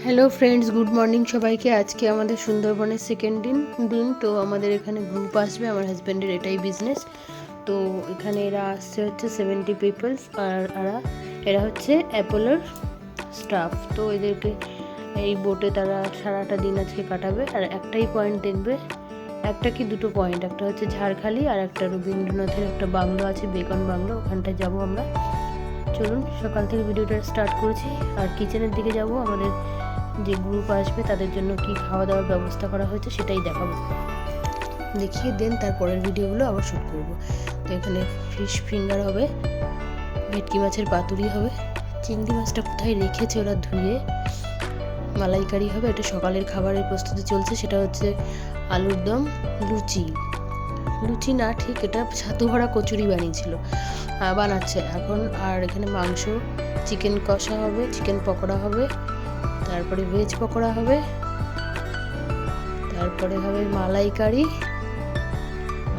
Hello friends, good morning সবাইকে। আজকে আমাদের সুন্দরবনের সেকেন্ড দিন। তো আমাদের এখানে গ্রুপ আসবে, আমার হাজব্যান্ডের এটাই বিজনেস। তো এখানে এরা আসছে হচ্ছে 70 পিপলস, আর এরা হচ্ছে অ্যাপোলোর স্টাফ। তো এদেরকে এই বোটে তারা সারাটা দিন আজকে কাটাবে। আর একটাই পয়েন্ট দেখবে, একটা কি দুটো পয়েন্ট, একটা হচ্ছে ঝাড়খালি আর একটা রবীন্দ্রনাথের একটা বাংলো আছে, বেকন বাংলো, ওখানটায় যাব আমরা। চলুন, সকাল থেকে ভিডিওটা স্টার্ট করেছি। আর কিচেনের দিকে যাব, আমাদের যে গ্রুপ আসবে তাদের জন্য কি খাওয়া দাওয়ার ব্যবস্থা করা হয়েছে সেটাই দেখাবো, দেখিয়ে দেন তারপরের ভিডিওগুলো আবার শ্যুট করবো। তো এখানে ফিশ ফিঙ্গার হবে, ভেটকি মাছের পাতুরি হবে, চিংড়ি মাছটা কোথায় রেখেছে ওরা ধুয়ে, মালাইকারি হবে। এটা সকালের খাবারের প্রস্তুতি চলছে, সেটা হচ্ছে আলুর দম, লুচি না ঠিক, এটা ছাতু ভরা কচুরি বানাচ্ছে এখন। আর এখানে মাংস, চিকেন কষা হবে, চিকেন পকোড়া হবে, তারপরে ভেজ পকোড়া হবে, তারপরে হবে মালাইকারি,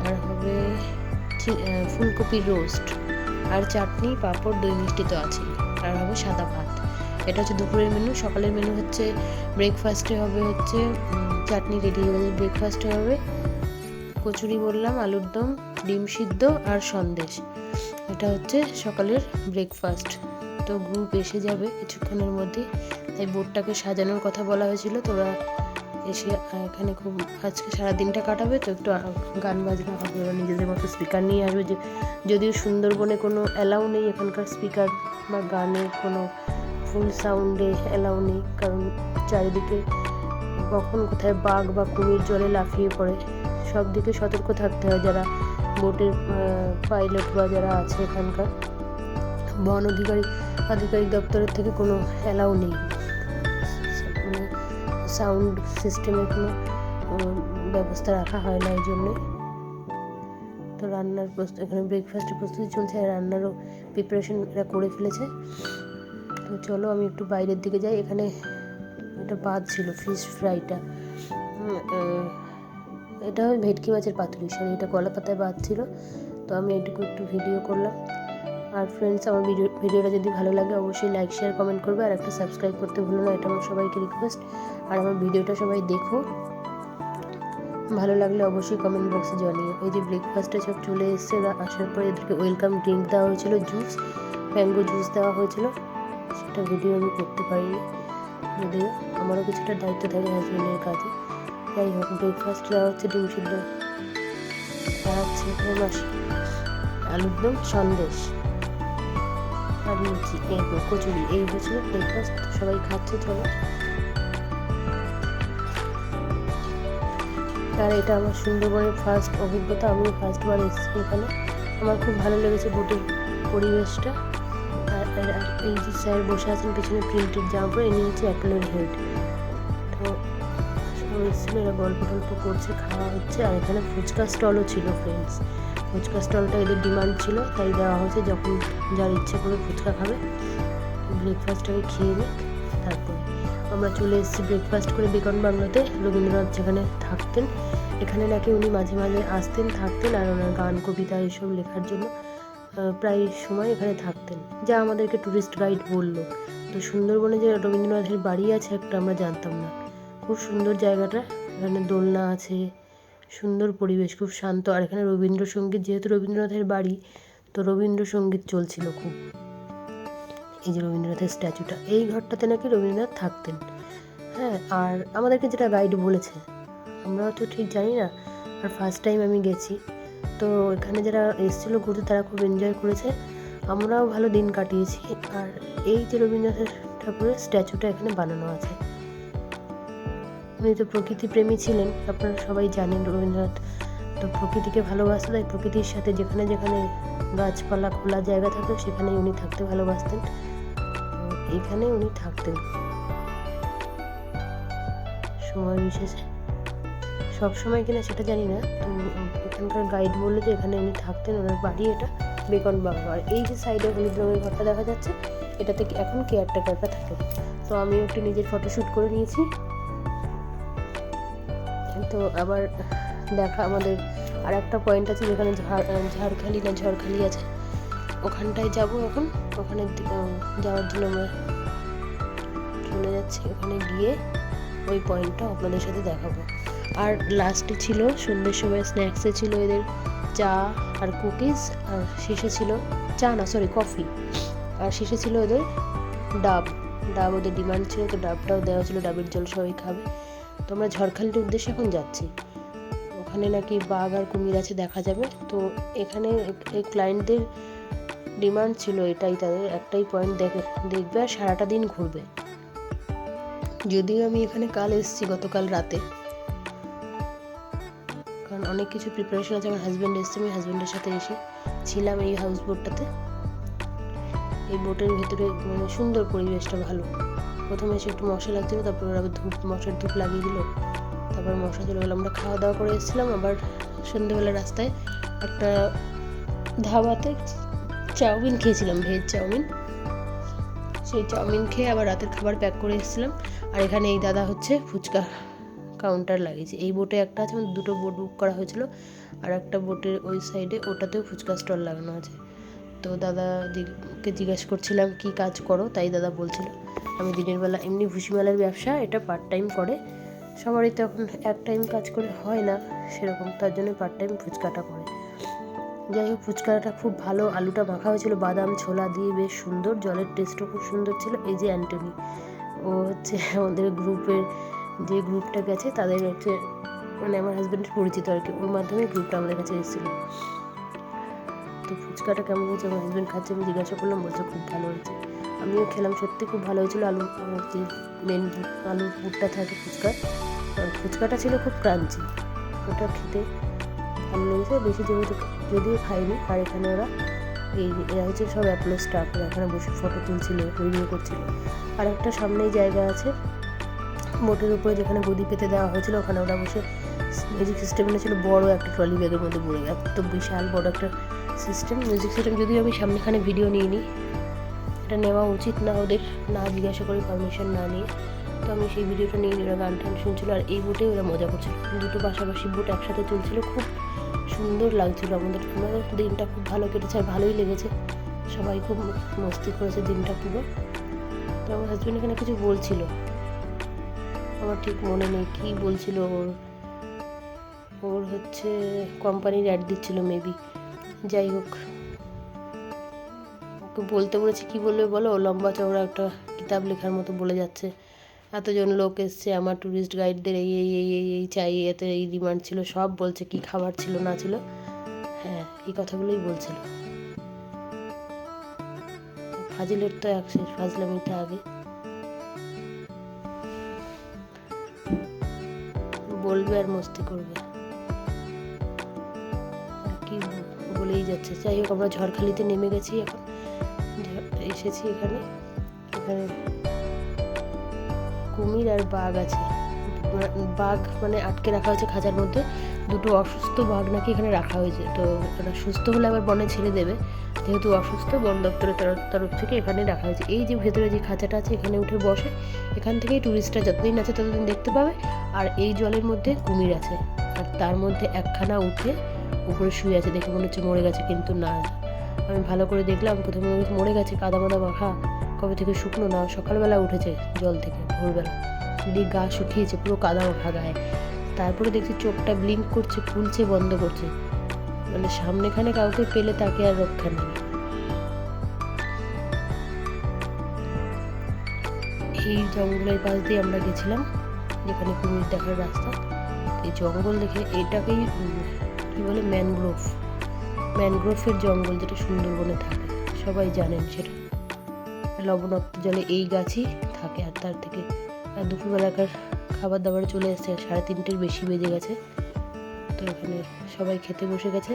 আর হবে ফুলকপির রোস্ট, আর চাটনি, পাঁপড়, দই মিষ্টি তো আছেই, আর হবে সাদা ভাত। এটা হচ্ছে দুপুরের মেনু। সকালের মেনু হচ্ছে ব্রেকফাস্টে হবে হচ্ছে চাটনি রেডি হয়ে যাবে, ব্রেকফাস্টে হবে কচুরি বললাম, আলুর দম, ডিম সিদ্ধ আর সন্দেশ। এটা হচ্ছে সকালের ব্রেকফাস্ট। তো গ্রুপ এসে যাবে কিছুক্ষণের মধ্যে, তাই বোর্ডটাকে সাজানোর কথা বলা হয়েছিল। তোরা এসে এখানে খুব আজকে সারাদিনটা কাটাবে, তো একটু গান বাজনা হবে, ওরা নিজেদের মতো স্পিকার নিয়ে আসবে। যদিও সুন্দরবনে কোনো অ্যালাউ নেই এখানকার স্পিকার বা গানের কোনো ফুল সাউন্ডে অ্যালাউ নেই, কারণ চারিদিকে কখন কোথায় বাঘ বা কুমির জলে লাফিয়ে পড়ে, সব দিকে সতর্ক থাকতে হয়। যারা বোটের পাইলট বা যারা আছে এখানকার বন আধিকারিক দপ্তরের থেকে কোনো অ্যালাউ নেই, মানে সাউন্ড সিস্টেমের কোনো ব্যবস্থা রাখা হয় না, এই জন্যে। তো রান্নার এখানে ব্রেকফাস্টের প্রস্তুতি চলছে, আর রান্নারও প্রিপারেশন এরা করে ফেলেছে। তো চলো আমি একটু বাইরের দিকে যাই। এখানে একটা বাদ ছিল, ফিশ ফ্রাইটা, এটা ভেটকি মাছের পাতুরি, এটা কলা পাতায় বাদ ছিল। তো আমি এটুকু একটু ভিডিও করলাম। আর ফ্রেন্ডস, আমার ভিডিওটা যদি ভালো লাগে অবশ্যই লাইক, শেয়ার, কমেন্ট করবে, আর একটা সাবস্ক্রাইব করতে ভুলো না, এটা আমার সবাইকে রিকোয়েস্ট। আর আমার ভিডিওটা সবাই দেখো, ভালো লাগলে অবশ্যই কমেন্ট বক্সে জানিও। এই যে ব্রেকফাস্টে সব চলে এসছে, আসার পরে এদেরকে ওয়েলকাম ড্রিঙ্ক দেওয়া হয়েছিল, জুস, ম্যাঙ্গো জুস দেওয়া হয়েছিল, সেটা ভিডিও আমি করতে পারিনি, যদিও আমারও কিছুটা দায়িত্ব থাকে হাজব্যান্ডের কাজে। যাই হোক, ব্রেকফাস্ট দেওয়া হচ্ছে ডিম সিদ্ধ, খাওয়াচ্ছে মাসি, আলুর দম, সন্দেশ আর লুচি, এই কচুরি, এই হয়েছিল ব্রেকফাস্ট। সবাই খাচ্ছে, চলো। আর এটা আমার সুন্দরবনের ফার্স্ট অভিজ্ঞতা, আমি ফার্স্টবার এসেছি এখানে, আমার খুব ভালো লেগেছে বোটের পরিবেশটা। আর এই যে স্যার বসে আছেন পিছনে প্রিন্টেড জামা পরে, ইনি হচ্ছে অ্যাপেলের হেড। তো সবাই এসেছিলো, এরা গল্প টল্প করছে, খাওয়া হচ্ছে। আর এখানে ফুচকা স্টলও ছিল ফ্রেন্ডস, ফুচকা স্টলটা এদের ডিমান্ড ছিল, তাই দেওয়া হয়েছে, যখন যার ইচ্ছে করে ফুচকা খাবে ব্রেকফাস্টটাকে খেয়ে নিক। তারপরে আমরা চলে এসেছি ব্রেকফাস্ট করে বেকন বাংলোতে, রবীন্দ্রনাথ যেখানে থাকতেন। এখানে নাকি উনি মাঝে মাঝে আসতেন, থাকতেন, আর ওনার গান, কবিতা এইসব লেখার জন্য প্রায় সময় এখানে থাকতেন, যা আমাদেরকে ট্যুরিস্ট গাইড বললো। তো সুন্দরবনে যে রবীন্দ্রনাথের বাড়ি আছে একটা, আমরা জানতাম না। খুব সুন্দর জায়গাটা, এখানে দোলনা আছে, সুন্দর পরিবেশ, খুব শান্ত। আর এখানে রবীন্দ্রসঙ্গীত, যেহেতু রবীন্দ্রনাথের বাড়ি, তো রবীন্দ্রসঙ্গীত চলছিল খুব। এই যে রবীন্দ্রনাথের স্ট্যাচুটা, এই ঘরটাতে নাকি রবীন্দ্রনাথ থাকতেন। হ্যাঁ, আর আমাদেরকে যেটা গাইড বলেছে, আমরা তো ঠিক জানি না, আর ফার্স্ট টাইম আমি গেছি। তো এখানে যারা এসেছিলো ঘুরতে তারা খুব এনজয় করেছে, আমরাও ভালো দিন কাটিয়েছি। আর এই যে রবীন্দ্রনাথ ঠাকুরের স্ট্যাচুটা এখানে বানানো আছে, উনি তো প্রকৃতিপ্রেমী ছিলেন, আপনারা সবাই জানেন। রবীন্দ্রনাথ তো প্রকৃতিকে ভালোবাসতো, তাই প্রকৃতির সাথে যেখানে যেখানে গাছপালা, খোলা জায়গা থাকতো সেখানেই উনি থাকতে ভালোবাসতেন। এখানে উনি থাকতেন সময় বিশেষে, সব সময় কিনা সেটা জানি না। তো এখানকার গাইড বললো যে এখানে উনি থাকতেন, ওনার বাড়ি এটা বেকন বাংলো। আর এই যে সাইডে হলুদ রঙের ঘরটা দেখা যাচ্ছে, এটাতে এখন কেয়ারটেকারটা থাকে। তো আমি একটু নিজের ফটোশ্যুট করে নিয়েছি। তো আবার দেখা, আমাদের আর একটা পয়েন্ট আছে যেখানে ঝড়খালি আছে, ওখানটায় যাব এখন। ওখানে যাওয়ার জন্য আমরা সামনে যাচ্ছি, ওখানে গিয়ে ওই পয়েন্টটা আপনাদের সাথে দেখাবো। আর লাস্টে ছিল সন্ধ্যের সময় স্ন্যাক্সে ছিল এদের চা আর কুকিজ, আর শেষে ছিল কফি, আর শেষে ছিল ওদের ডাব ওদের ডিমান্ড ছিল, তো ডাবটাও দেওয়া ছিল, ডাবের জল সবাই খাবে। তো আমরা ঝড়খালির উদ্দেশ্যে এখন যাচ্ছি, ওখানে নাকি বাঘ আর কুমির আছে, দেখা যাবে। তো এখানে এই ক্লায়েন্টদের ডিমান্ড ছিল এটাই, তাদের একটাই পয়েন্ট দেখবে আর সারাটা দিন ঘুরবে। যদিও আমি এখানে কাল এসেছি, গতকাল রাতে, কারণ অনেক কিছু প্রিপারেশন আছে। আমার হাজব্যান্ড এসছে, আমি হাজব্যান্ডের সাথে এসে ছিলাম এই হাউস বোটটাতে। এই বোটের ভেতরে মানে সুন্দর, পরিবেশটা ভালো। প্রথমে এসে একটু মশা লাগছিল, তারপর ওরা মশার ধূপ লাগিয়ে দিল, তারপর মশা চলে গেল। আমরা খাওয়া দাওয়া করে এসেছিলাম, আবার সন্ধ্যেবেলা রাস্তায় একটা ধাবাতে চাউমিন খেয়েছিলাম, ভেজ চাউমিন। সেই চাউমিন খেয়ে আবার রাতের খাবার প্যাক করে এসেছিলাম। আর এখানে এই দাদা হচ্ছে ফুচকা কাউন্টার লাগিয়েছে। এই বোটে একটা আছে, মানে দুটো বোট বুক করা হয়েছিল, আর একটা বোটের ওই সাইডে ওটাতেও ফুচকা স্টল লাগানো আছে। তো দাদাকে জিজ্ঞাসা করছিলাম কি কাজ করো, তাই দাদা বলছিল আমি দিনের বেলা এমনি ভুসিমালের ব্যবসা, এটা পার্ট টাইম করে। সবারই তো এখন এক টাইম কাজ করে হয় না সেরকম, তার জন্য পার্ট টাইম ফুচকাটা করে। যাই হোক, ফুচকাটা খুব ভালো, আলুটা মাখা হয়েছিল বাদাম ছোলা দিয়ে, বেশ সুন্দর, জলের টেস্টও খুব সুন্দর ছিল। এই যে অ্যান্টনি, ও হচ্ছে আমাদের গ্রুপের, যে গ্রুপটা গেছে তাদের হচ্ছে মানে আমার হাজব্যান্ডের পরিচিত আর কি, ওর মাধ্যমে গ্রুপটা আমাদের কাছে এসেছিলো। তো ফুচকাটা কেমন হয়েছে আমার হাজব্যান্ড খাচ্ছে, আমি জিজ্ঞাসা করলাম, বলছে খুব ভালো হয়েছে। আমিও খেলাম, সত্যি খুব ভালো হয়েছিল। যে মেন আলুর পুরটা থাকে ফুচকার, ফুচকাটা ছিল খুব ক্রাঞ্চি, ওটা খেতে ভালো লেগেছে বেশি, যদিও খাইনি। আর এখানে এরা হচ্ছে সব অ্যাপলো স্টাফ, এখানে বসে ফটো তুলছিল, ভিডিও করছিল। আর একটা সামনেই জায়গা আছে বোটের উপরে, যেখানে গদি পেতে দেওয়া হয়েছিল, ওখানে ওরা বসে মিউজিক সিস্টেম এনেছিল, বড় একটা ট্রলি ব্যাগের মধ্যে ভরে, এত বিশাল বড় একটা সিস্টেম, মিউজিক সিস্টেম। যদিও আমি সামনেখানে ভিডিও নিইনি, এটা নেওয়া উচিত না ওদের, না জিজ্ঞাসা করে, পারমিশন না নিয়ে। তো আমি সেই ভিডিওটা নিয়ে ওরা গান টান শুনছিল, আর এই বোটে ওরা মজা করছিল, দুটো পাশাপাশি বোট একসাথে চলছিল, খুব সুন্দর লাগছিল আমাদের দিনটা খুব ভালো কেটেছে, আর ভালোই লেগেছে, সবাই খুব মস্তি করেছে দিনটা পুরো। তো আমার হাজব্যান্ড এখানে কিছু বলছিল, আমার ঠিক মনে নেই কি বলছিল, ওর হচ্ছে কোম্পানির অ্যাড দিচ্ছিল মেবি। যাই হোক, ওকে বলতে বলেছি, কি বলবে বলো, লম্বা চওড়া একটা কিতাব লেখার মতো বলে যাচ্ছে, এতজন লোক এসছে, আমার ট্যুরিস্ট গাইডদের এই এই এই এই এই চাই, এতে এই ডিমান্ড ছিল, সব বলছে কি খাবার ছিল না ছিল, হ্যাঁ এই কথাগুলোই বলছিল। ফাজিলের তো এক শেষ, ফাজলামিটা আগে, বলবে আর মস্তি করবে, কি বলেই যাচ্ছে। যাই হোক, আমরা ঝড়খালিতে নেমে গেছি, এখন এসেছি এখানে কুমির আর বাঘ আছে। বাঘ মানে আটকে রাখা হয়েছে খাঁচার মধ্যে, দুটো অসুস্থ বাঘ নাকি এখানে রাখা হয়েছে। তো ওরা সুস্থ হলে আবার বনে ছেড়ে দেবে, যেহেতু অসুস্থ, বন দপ্তরের তরফ থেকে এখানে রাখা হয়েছে। এই যে ভেতরে যে খাঁচাটা আছে, এখানে উঠে বসে, এখান থেকেই টুরিস্টরা যতদিন আছে ততদিন দেখতে পাবে। আর এই জলের মধ্যে কুমির আছে, আর তার মধ্যে একখানা উঠে উপরে শুয়ে আছে, দেখে মনে হচ্ছে মরে গেছে, কিন্তু না, আমি ভালো করে দেখলাম, প্রথমে মরে গেছে, কাদা মাদা মাখা, কবে থেকে শুকনো না, সকালবেলা উঠেছে জল থেকে, ভোরবেলা যদি গা শুকিয়েছে, পুরো কাদা মাখা গায়ে। তারপরে দেখছি চোখটা ব্লিঙ্ক করছে, খুলছে, বন্ধ করছে, মানে সামনেখানে কাউকে পেলে তাকে আর রক্ষা নেই। এই জঙ্গলের পাশ দিয়ে আমরা গেছিলাম, যেখানে কুমির দেখার রাস্তা। এই জঙ্গল দেখে, এটাকেই কি বলে, ম্যানগ্রোভের জঙ্গল, যেটা সুন্দরবনে থাকে, সবাই জানেন সেটা। লবণাক্ত জলে এই গাছই থাকে। আর তার থেকে আর দুপুরবেলাকার খাবার দাবার চলে এসছে, 3:30 বেশি বেজে গেছে। তো এখানে সবাই খেতে বসে গেছে।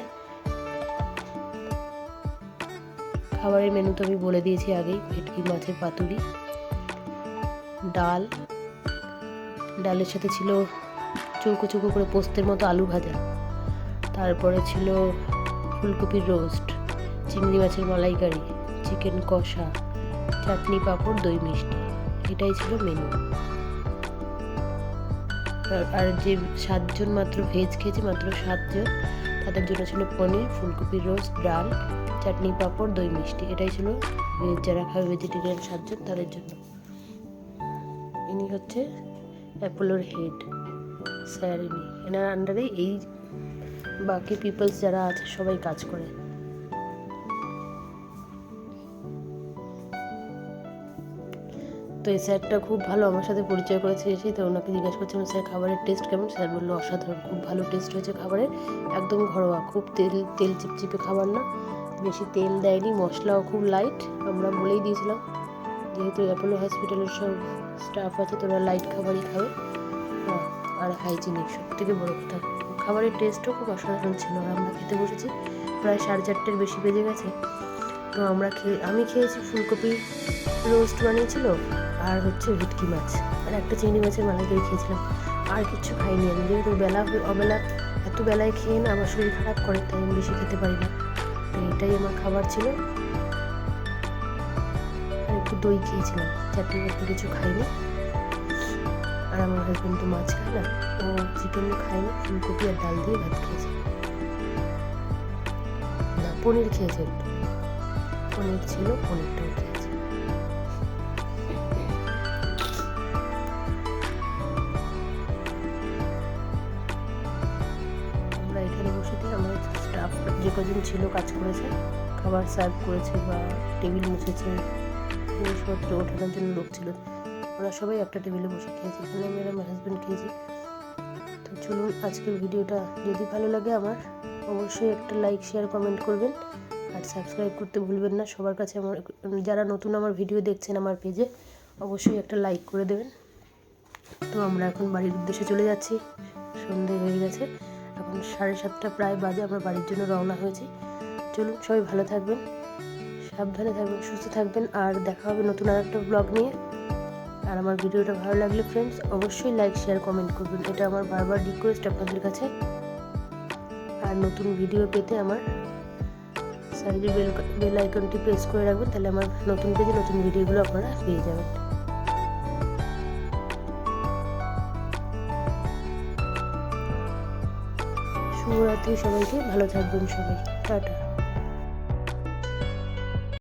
খাবারের মেনু তো আমি বলে দিয়েছি আগেই, ভেটকি মাছের পাতুরি, ডালের সাথে ছিল চৌকো চৌকো করে পোস্তের মতো আলু ভাজা, তারপরে ছিল ফুলকপির রোস্ট, চিংড়ি মাছের মালাইকারি, চিকেন কষা, চাটনি, পাঁপড়, দই মিষ্টি, এটাই ছিল মেনু। আর যে 7 জন মাত্র ভেজ খেয়েছে, মাত্র 7 জন, তাদের জন্য ছিল পনির, ফুলকপির রোস্ট, ডাল, চাটনি, পাঁপড়, দই মিষ্টি, এটাই ছিল ভেজ, যারা খাবে ভেজিটেরিয়ান 7 জন তাদের জন্য। হচ্ছে অ্যাপোলোর হেড স্যার, এনার আন্ডারে এই বাকি পিপলস যারা আছে সবাই কাজ করে। তো এই স্যারটা খুব ভালো, আমার সাথে পরিচয় করেছে এসে। তো ওনাকে জিজ্ঞাসা করছিলাম স্যার খাবারের টেস্ট কেমন, স্যার বললো অসাধারণ, খুব ভালো টেস্ট হয়েছে খাবারের, একদম ঘরোয়া, খুব তেল চিপচিপে খাবার না, বেশি তেল দেয়নি, মশলাও খুব লাইট। আমরা বলেই দিয়েছিলাম যেহেতু অ্যাপোলো হসপিটালের সব স্টাফ আছে তোরা লাইট খাবারই খাবে, আর হাইজিনিক, সব থেকে বড় কথা। খাবারের টেস্টও খুব অসাধারণ ছিল। আর আমরা খেতে বসেছি, প্রায় 4:30 বেশি বেজে গেছে। তো আমি খেয়েছি ফুলকপি রোস্ট বানিয়েছিল, আর হচ্ছে ভেটকি মাছ, আর একটা চিংড়ি মাছের মালাইকারি খেয়েছিলাম। আর কিছু খাইনি আমি, যেহেতু অবেলা এত বেলায় খেয়ে না আমার শরীর খারাপ করে, তাই আমি বেশি খেতে পারি না। তো এটাই আমার খাবার ছিল। আর একটু দই খেয়েছিলাম, চাটনি কিছু খাইনি। আর আমার হাজব্যান্ড তো মাছ খায় না, ও চিকেন খায়নি, ফুলকপি আর ডাল দিয়ে ভাত খেয়েছে। না, পনির খেয়েছে, একটু পনির ছিল, পনিরটাও খেয়েছে। আমরা এখানে বসে দিয়ে আমাদের স্টাফ যে কজন ছিল কাজ করেছে, খাবার সার্ভ করেছে বা টেবিল মুছেছে, জিনিসপত্র ওঠানোর জন্য লোক ছিল, ওরা সবাই একটা টেবিলে বসে খেয়েছে। এখানে আমি আর আমার হাজব্যান্ড খেয়েছি। তো চলুন, আজকের ভিডিওটা যদি ভালো লাগে আমার, অবশ্যই একটা লাইক শেয়ার কমেন্ট করবেন, আর সাবস্ক্রাইব করতে ভুলবেন না। সবার কাছে আমার, যারা নতুন আমার ভিডিও দেখছেন আমার পেজে, অবশ্যই একটা লাইক করে দেবেন। তো আমরা এখন বাড়ির উদ্দেশ্যে চলে যাচ্ছি, সন্ধে হয়ে গেছে, এখন 7:30 প্রায় বাজে, আমরা বাড়ির জন্য রওনা হয়েছি। চলুন, সবাই ভালো থাকবেন, সাবধানে থাকবেন, সুস্থ থাকবেন, আর দেখা হবে নতুন আর একটা ব্লগ নিয়ে। আর আমার ভিডিওটা ভালো লাগলে ফ্রেন্ডস অবশ্যই লাইক শেয়ার কমেন্ট করবেন, এটা আমার বারবার রিকোয়েস্ট আপনাদের কাছে। আর নতুন ভিডিও পেতে আমার সাইডে বেল আইকনটি প্রেস করে রাখবেন, তাহলে আমার নতুন পেজে নতুন ভিডিওগুলো আপনারা পেয়ে যাবেন। শুভরাত্রি সবাইকে, ভালো থাকবেন সবাই, টাটা।